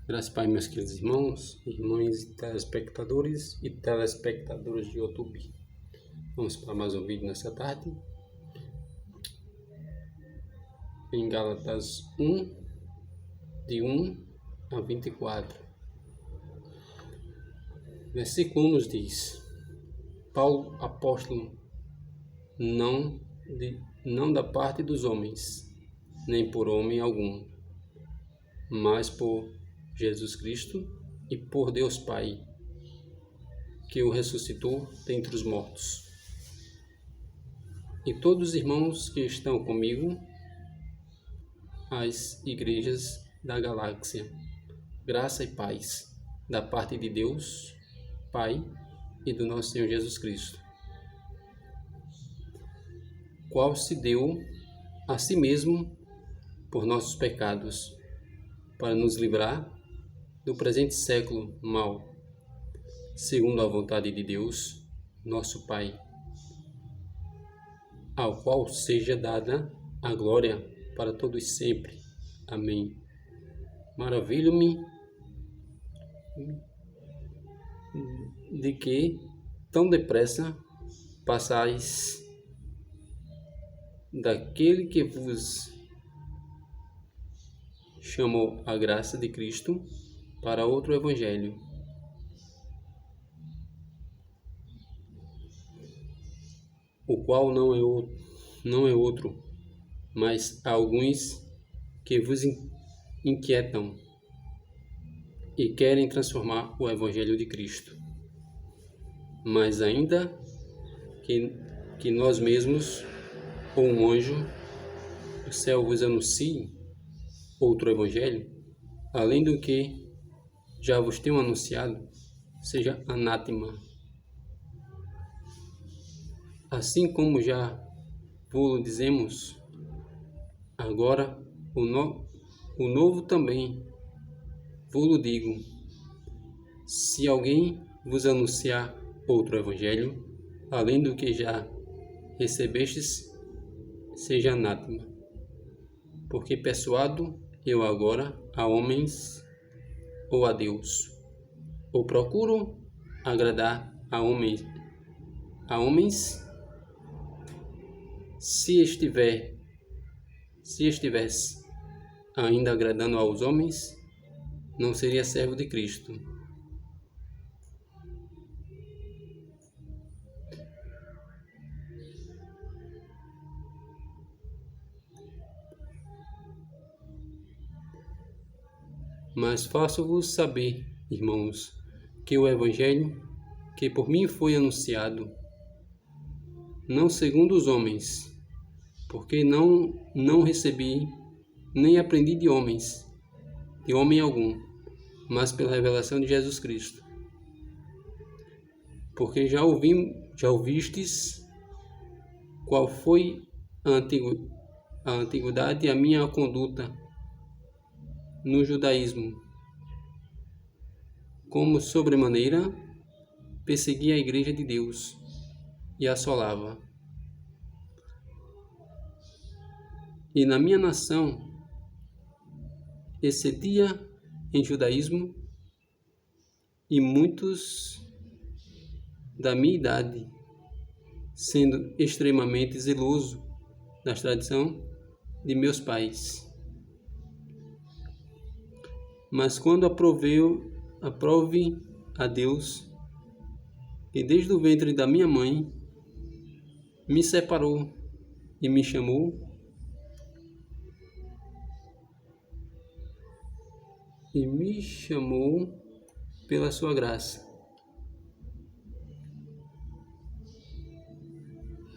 Graças a Pai, meus queridos irmãos, irmãs, telespectadores e telespectadoras de YouTube. Vamos para mais um vídeo nessa tarde. Em Gálatas 1, de 1 a 24. Versículo 1 nos diz: Paulo, apóstolo, não da parte dos homens, nem por homem algum, mas por Jesus Cristo e por Deus Pai, que o ressuscitou dentre os mortos. E todos os irmãos que estão comigo, as igrejas da galáxia, graça e paz, da parte de Deus, Pai, e do nosso Senhor Jesus Cristo, qual se deu a si mesmo por nossos pecados, para nos livrar do presente século mau, segundo a vontade de Deus, nosso Pai, ao qual seja dada a glória para todos sempre. Amém. Maravilho-me de que tão depressa passais daquele que vos chamou a graça de Cristo para outro evangelho, o qual não é outro, mas há alguns que vos inquietam e querem transformar o evangelho de Cristo. Mas ainda que nós mesmos, ou um anjo do céu vos anuncie outro evangelho, além do que já vos tenho anunciado, seja anátema. Assim como já vos dizemos, agora o novo também vos digo: se alguém vos anunciar outro evangelho, além do que já recebestes, seja anátema. Porque persuado eu agora a homens ou a Deus, ou procuro agradar a homens, se estivesse ainda agradando aos homens, não seria servo de Cristo. Mas faço-vos saber, irmãos, que o evangelho que por mim foi anunciado, não segundo os homens, porque não recebi nem aprendi de homem algum, mas pela revelação de Jesus Cristo. Porque já ouvistes qual foi a antiguidade e a minha conduta no judaísmo, como sobremaneira perseguia a igreja de Deus e assolava. E na minha nação excedia em judaísmo, e muitos da minha idade, sendo extremamente zeloso da tradição de meus pais. Mas quando aprove a Deus, que desde o ventre da minha mãe me separou e me chamou, pela sua graça,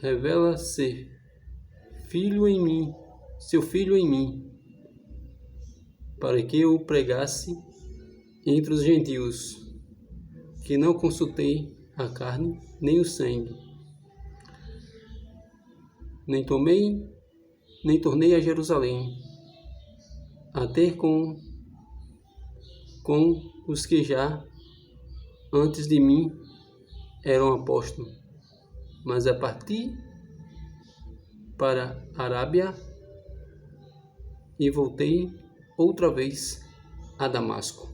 revela ser seu filho em mim, para que eu pregasse entre os gentios, que não consultei a carne nem o sangue, nem tornei a Jerusalém a ter com os que já antes de mim eram apóstolos, mas a partir para a Arábia e voltei outra vez a Damasco.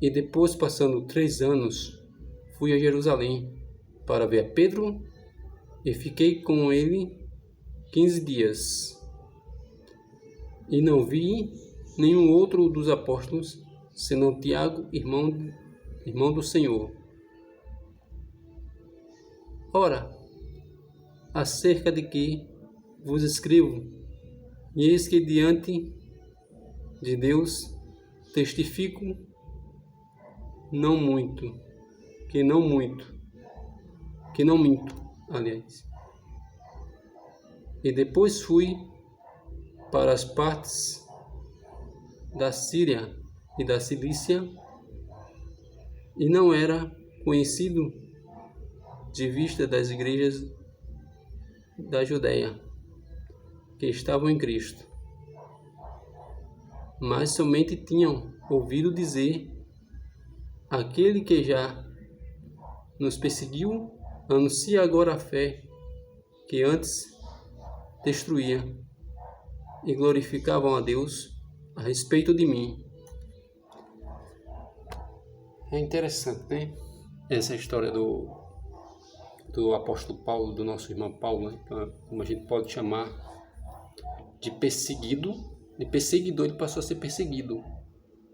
E depois, passando 3 anos, fui a Jerusalém para ver a Pedro e fiquei com ele 15 dias. E não vi nenhum outro dos apóstolos, senão Tiago, irmão do Senhor. Ora, acerca de que vos escrevo, e eis que diante de Deus testifico que não minto, aliás. E depois fui para as partes da Síria e da Cilícia, e não era conhecido de vista das igrejas da Judéia que estavam em Cristo, mas somente tinham ouvido dizer: aquele que já nos perseguiu anuncia agora a fé que antes destruía, e glorificavam a Deus a respeito de mim. É interessante, né? Essa história do apóstolo Paulo, do nosso irmão Paulo, né? Como a gente pode chamar de perseguido, de perseguidor. Ele passou a ser perseguido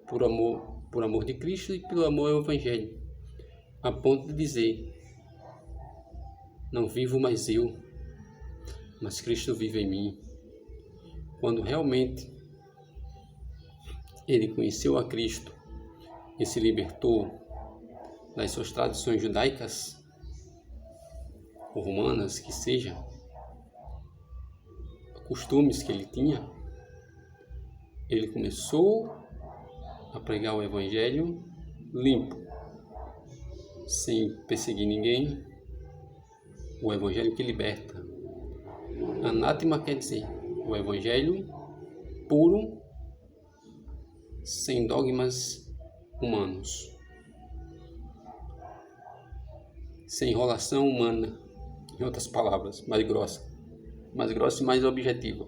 por amor de Cristo e pelo amor ao Evangelho, a ponto de dizer: não vivo mais eu, mas Cristo vive em mim. Quando realmente ele conheceu a Cristo e se libertou das suas tradições judaicas ou romanas, que seja, costumes que ele tinha, ele começou a pregar o Evangelho limpo, sem perseguir ninguém, o Evangelho que liberta. Anátema quer dizer o Evangelho puro, sem dogmas humanos, sem enrolação humana, em outras palavras, mais grossa e mais objetiva.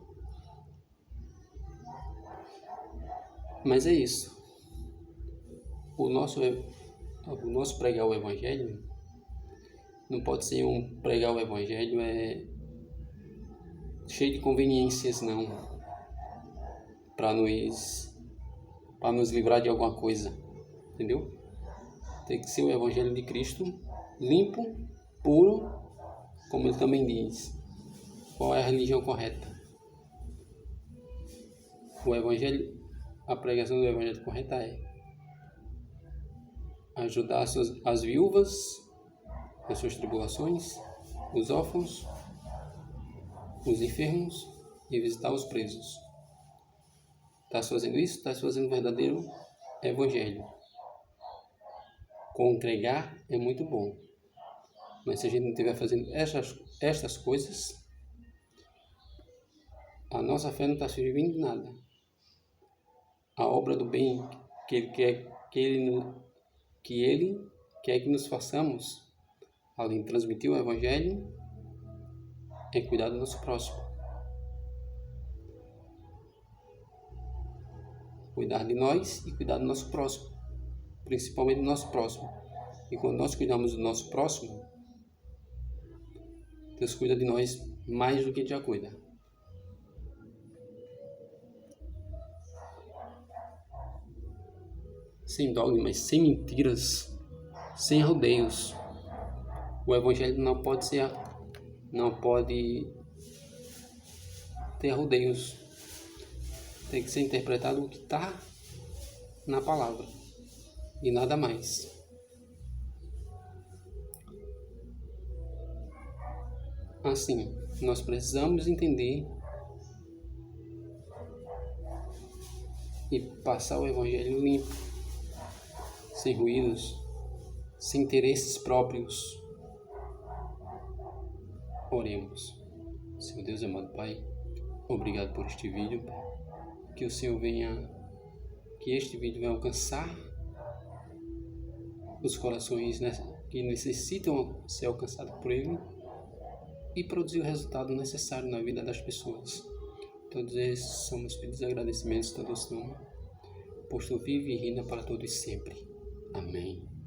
Mas é isso. O nosso pregar o Evangelho não pode ser pregar o Evangelho cheio de conveniências, não, para nos livrar de alguma coisa, entendeu? Tem que ser o Evangelho de Cristo limpo, puro, como ele também diz. Qual é a religião correta? A pregação do Evangelho correta é ajudar as viúvas nas suas tribulações, os órfãos, os enfermos e visitar os presos. Estás fazendo isso? Estás fazendo o verdadeiro Evangelho. Congregar é muito bom, mas se a gente não estiver fazendo estas coisas, a nossa fé não está servindo de nada. A obra do bem que ele quer que nos façamos, além de transmitir o Evangelho, é cuidar do nosso próximo. Cuidar de nós e cuidar do nosso próximo, principalmente do nosso próximo. E quando nós cuidamos do nosso próximo, Deus cuida de nós mais do que Ele já cuida. Sem dogmas, sem mentiras, sem rodeios. O Evangelho não pode ter rodeios. Tem que ser interpretado o que está na palavra e nada mais. Assim, nós precisamos entender e passar o Evangelho limpo, sem ruídos, sem interesses próprios. Oremos. Senhor Deus amado Pai, obrigado por este vídeo, Pai. Que este vídeo venha alcançar os corações que necessitam ser alcançados por Ele e produzir o resultado necessário na vida das pessoas. Todos esses são meus pedidos e agradecimentos, teu doce nome, pois tu vive e reina para todos sempre. Amém.